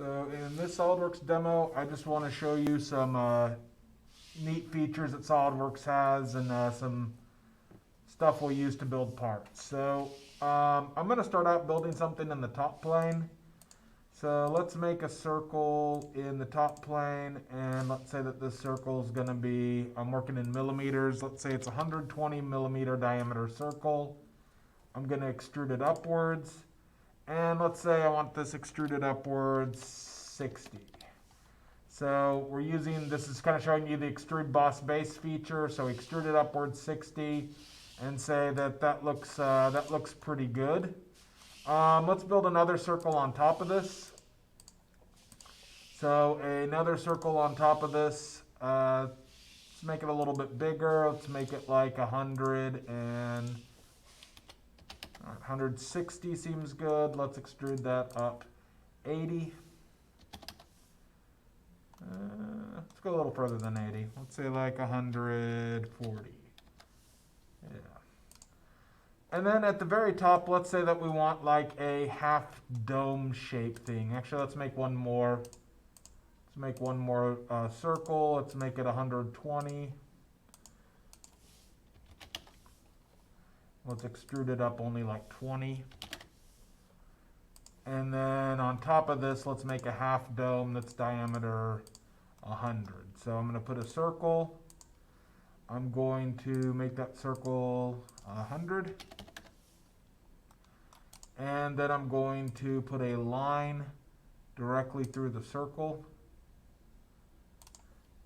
So in this SOLIDWORKS demo, I just want to show you some neat features that SOLIDWORKS has and some stuff we'll use to build parts. So I'm going to start out building something in the top plane. So let's make a circle in the top plane, and let's say that this circle is going to be, I'm working in millimeters, let's say it's a 120 millimeter diameter circle. I'm going to extrude it upwards. And let's say I want this extruded upwards 60. So we're using, this is kind of showing you the extrude boss base feature. So extrude it upwards 60 and say that that looks pretty good. Let's build another circle on top of this. So another circle on top of this. Let's make it a little bit bigger. Let's make it like 160 seems good. Let's extrude that up 80. Let's go a little further than 80. Let's say like 140. Yeah. And then at the very top, let's say that we want like a half dome shape thing. Actually, let's make one more. Let's make one more circle. Let's make it 120. Let's extrude it up only like 20. And then on top of this, let's make a half dome that's diameter 100. So I'm going to put a circle. I'm going to make that circle 100. And then I'm going to put a line directly through the circle.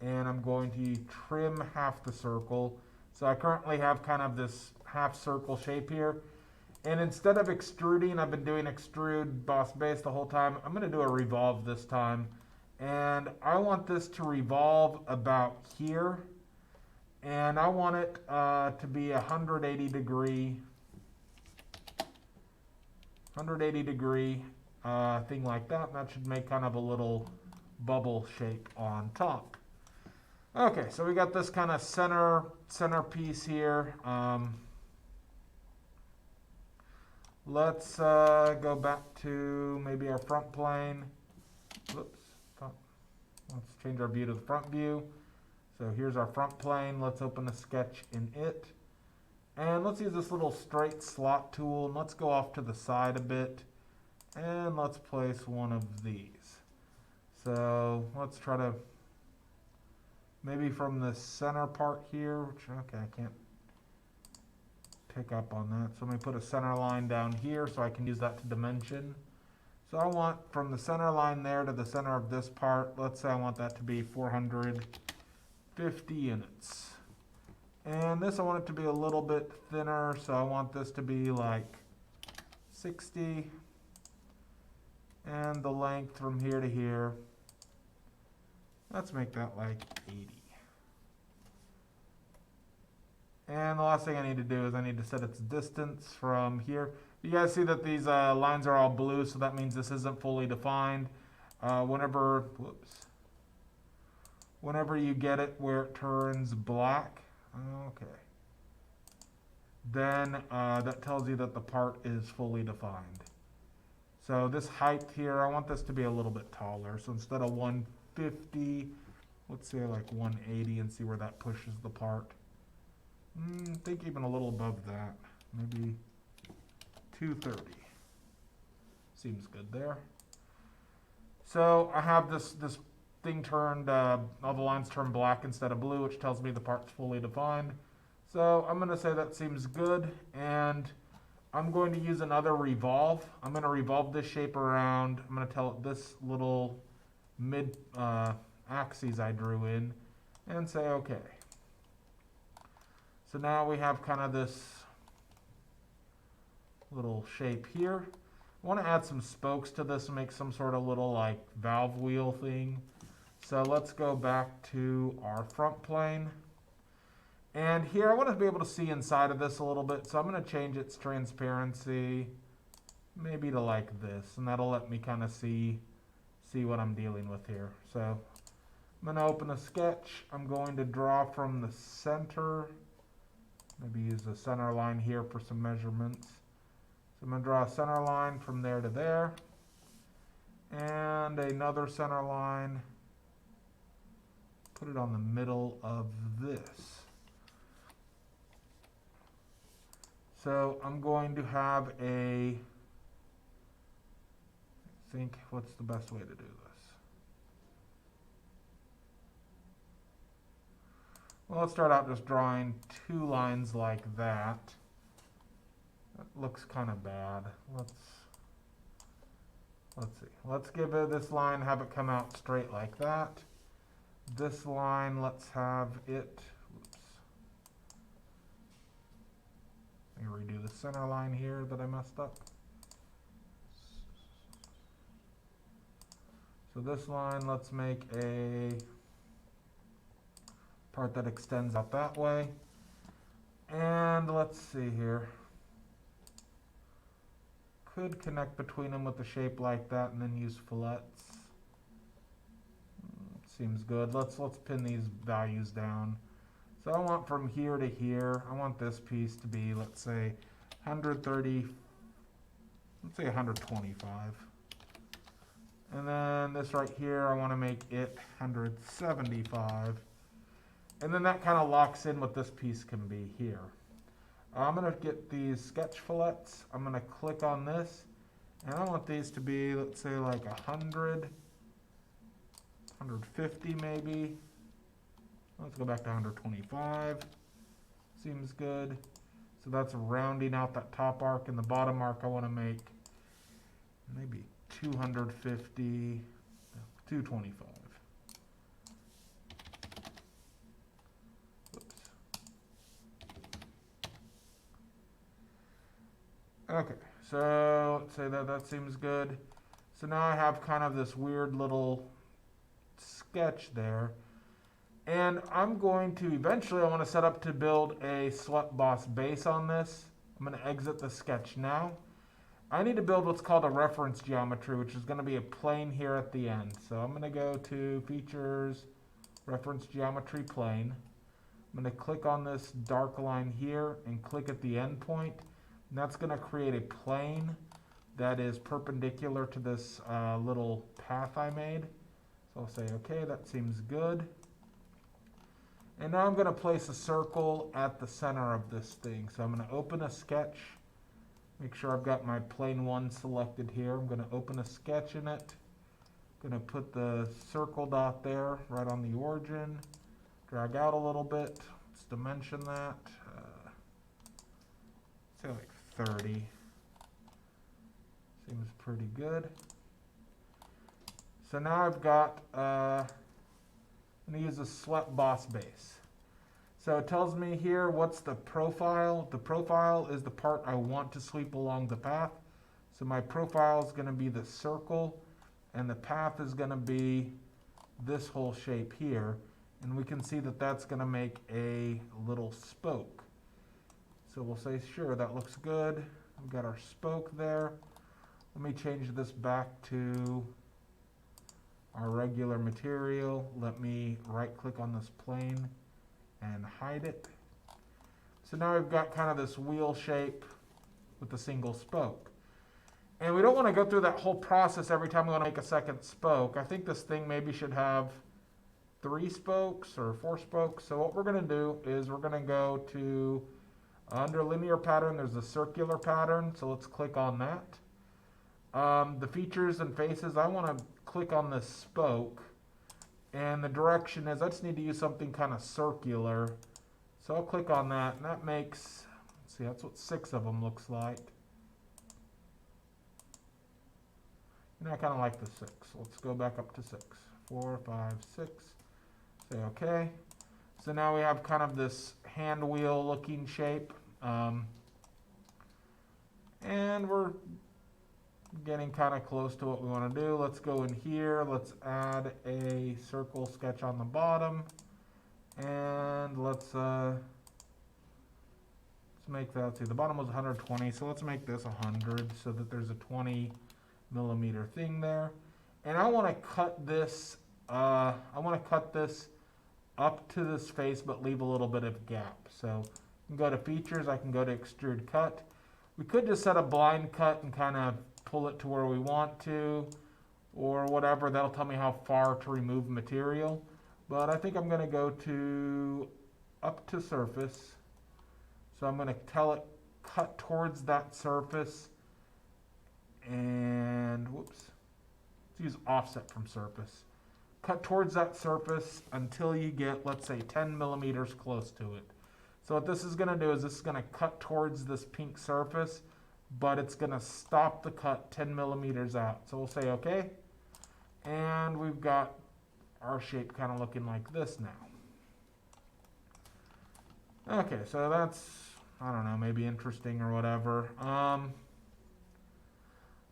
And I'm going to trim half the circle. So I currently have kind of this half circle shape here. And instead of extruding, I've been doing extrude boss base the whole time. I'm going to do a revolve this time. And I want this to revolve about here. And I want it to be 180 degree thing like that. That should make kind of a little bubble shape on top. Okay, so we got this kind of center piece here. Let's go back to maybe our front plane. Whoops. Let's change our view to the front view. So here's our front plane. Let's open a sketch in it. And let's use this little straight slot tool. And let's go off to the side a bit. And let's place one of these. So let's try to, maybe from the center part here, which, okay, I can't pick up on that. So let me put a center line down here so I can use that to dimension. So I want from the center line there to the center of this part, let's say I want that to be 450 units. And this I want it to be a little bit thinner, so I want this to be like 60. And the length from here to here, let's make that like 80. And the last thing I need to do is I need to set its distance from here. You guys see that these lines are all blue, so that means this isn't fully defined. Whenever you get it where it turns black, okay, then that tells you that the part is fully defined. So this height here, I want this to be a little bit taller. So instead of 150, let's say like 180 and see where that pushes the part. I think even a little above that, maybe 230. Seems good there. So I have this thing turned, all the lines turned black instead of blue, which tells me the part's fully defined. So I'm going to say that seems good, and I'm going to use another revolve. I'm going to revolve this shape around. I'm going to tell it this little mid axis I drew in, and say okay. So now we have kind of this little shape here. I want to add some spokes to this and make some sort of little like valve wheel thing. So let's go back to our front plane. And here I want to be able to see inside of this a little bit. So I'm going to change its transparency maybe to like this. And that'll let me kind of see what I'm dealing with here. So I'm going to open a sketch. I'm going to draw from the center. Maybe use the center line here for some measurements. So I'm going to draw a center line from there to there. And and another center line. Put it on the middle of this. So I'm going to have a, think, what's the best way to do this? Well, let's start out just drawing two lines like that. That looks kind of bad. Let's see. Let's give it this line, have it come out straight like that. This line, let's have it, oops. Let me redo the center line here that I messed up. So this line, let's make a part that extends out that way. And let's see here. Could connect between them with a shape like that and then use fillets. Seems good. Let's pin these values down. So I want from here to here, I want this piece to be, let's say, 130, let's say 125. And then this right here, I want to make it 175. And then that kind of locks in what this piece can be here. I'm going to get these sketch fillets. I'm going to click on this. And I want these to be, let's say, like 100, 150 maybe. Let's go back to 125. Seems good. So that's rounding out that top arc, and the bottom arc I want to make maybe 250, 225. Oops. Okay, so let's say that seems good. So now I have kind of this weird little sketch there. And I'm going to, eventually I want to set up to build a swept boss base on this. I'm going to exit the sketch now. I need to build what's called a reference geometry, which is going to be a plane here at the end. So I'm going to go to Features, Reference Geometry Plane. I'm going to click on this dark line here and click at the end point. And that's going to create a plane that is perpendicular to this little path I made. So I'll say, okay, that seems good. And now I'm going to place a circle at the center of this thing. So I'm going to open a sketch. Make sure I've got my plane 1 selected here. I'm going to open a sketch in it. I'm going to put the circle dot there, right on the origin. Drag out a little bit. Let's dimension that. Say like 30. Seems pretty good. So now I've got, I'm going to use a swept boss base. So it tells me here what's the profile. The profile is the part I want to sweep along the path. So my profile is going to be the circle, and the path is going to be this whole shape here. And we can see that that's going to make a little spoke. So we'll say, sure, that looks good. We've got our spoke there. Let me change this back to our regular material. Let me right click on this plane and hide it. So now we've got kind of this wheel shape with a single spoke. And we don't want to go through that whole process every time we want to make a second spoke. I think this thing maybe should have 3 spokes or 4 spokes. So what we're going to do is we're going to go to, under linear pattern, there's a circular pattern. So let's click on that. The features and faces, I want to click on this spoke, and the direction is I just need to use something kind of circular. So I'll click on that, and that makes, let's see, that's what 6 of them looks like. And I kind of like the 6. Let's go back up to 6. 4, 5, 6. Say OK. So now we have kind of this hand wheel looking shape. And we're getting kind of close to what we want to do. Let's go in here. Let's add a circle sketch on the bottom. And let's make that, see, the bottom was 120, so let's make this 100 so that there's a 20 millimeter thing there. And I want to cut this, up to this face, but leave a little bit of gap. So I can go to Features, I can go to Extrude Cut. We could just set a blind cut and kind of pull it to where we want to, or what whatever, that'll tell me how far to remove material. But I think I'm going to go to up to surface. So I'm going to tell it cut towards that surface. And whoops, let's use offset from surface. Cut towards that surface until you get, let's say, 10 millimeters close to it. So what this is going to do is this is going to cut towards this pink surface, but it's going to stop the cut 10 millimeters out. So we'll say OK. And we've got our shape kind of looking like this now. Okay, so that's, I don't know, maybe interesting or whatever.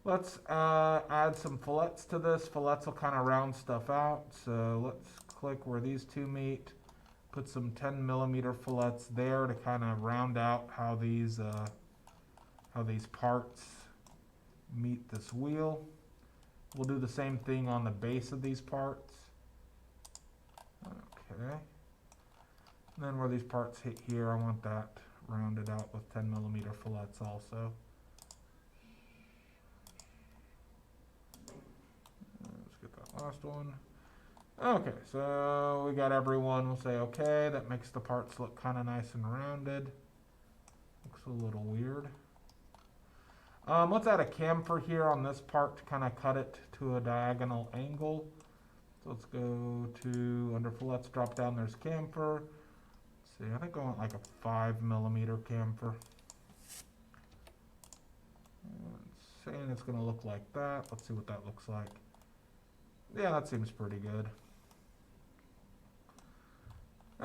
Let's add some fillets to this. Fillets will kind of round stuff out. So let's click where these two meet. Put some 10 millimeter fillets there to kind of round out how these parts meet this wheel. We'll do the same thing on the base of these parts. Okay. And then where these parts hit here, I want that rounded out with 10 millimeter fillets also. Let's get that last one. Okay, so we got everyone. We'll say okay. That makes the parts look kind of nice and rounded. Looks a little weird. Let's add a chamfer here on this part to kind of cut it to a diagonal angle. So let's go to under fillets, drop down, there's chamfer. Let's see, I think I want like a 5 millimeter chamfer. It's saying it's going to look like that. Let's see what that looks like. Yeah, that seems pretty good.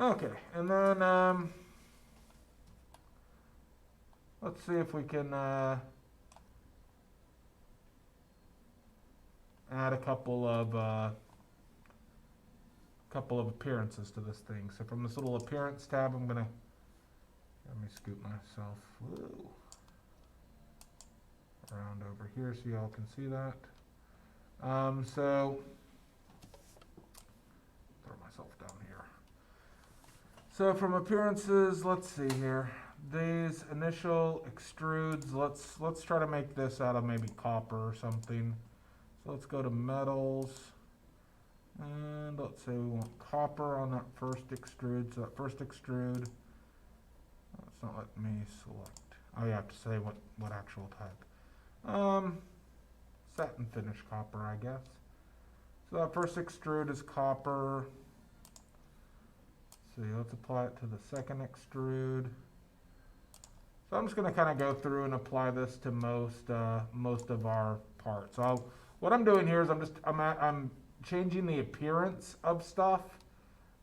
Okay, and then let's see if we can add a couple of appearances to this thing. So from this little appearance tab, I'm gonna let me scoot myself around over here so y'all can see that. So throw myself down here. So from appearances, let's see here. These initial extrudes, let's try to make this out of maybe copper or something. So let's go to metals, and let's say we want copper on that first extrude. So that first extrude, it's not letting me select. Oh, you have to say what actual type. Satin finish copper, I guess. So that first extrude is copper. Let's see, let's apply it to the second extrude. So I'm just going to kind of go through and apply this to most of our parts. So what I'm doing here is I'm changing the appearance of stuff,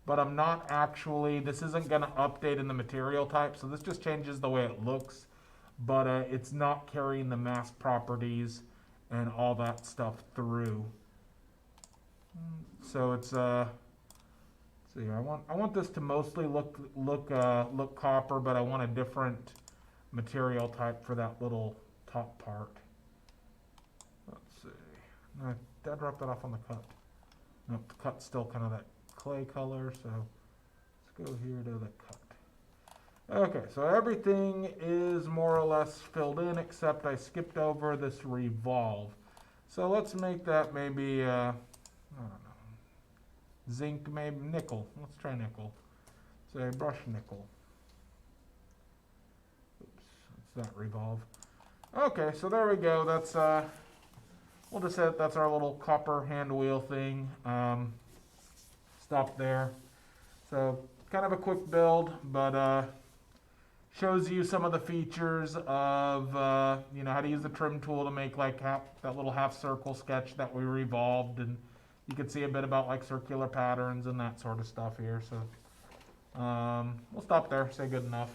but I'm not actually, this isn't going to update in the material type. So this just changes the way it looks, but it's not carrying the mask properties and all that stuff through. So it's see, I want this to mostly look copper, but I want a different material type for that little top part. Let's see. No, did I drop that off on the cut? Nope, the cut's still kind of that clay color, so let's go here to the cut. Okay, so everything is more or less filled in, except I skipped over this revolve. So let's make that maybe, I don't know, zinc, maybe nickel. Let's try nickel. Say brush nickel. Oops, that's that revolve. Okay, so there we go. That's, we'll just say that's our little copper hand wheel thing. Stop there. So kind of a quick build, but shows you some of the features of you know, how to use the trim tool to make like that little half circle sketch that we revolved, and you can see a bit about like circular patterns and that sort of stuff here. So we'll stop there, say good enough.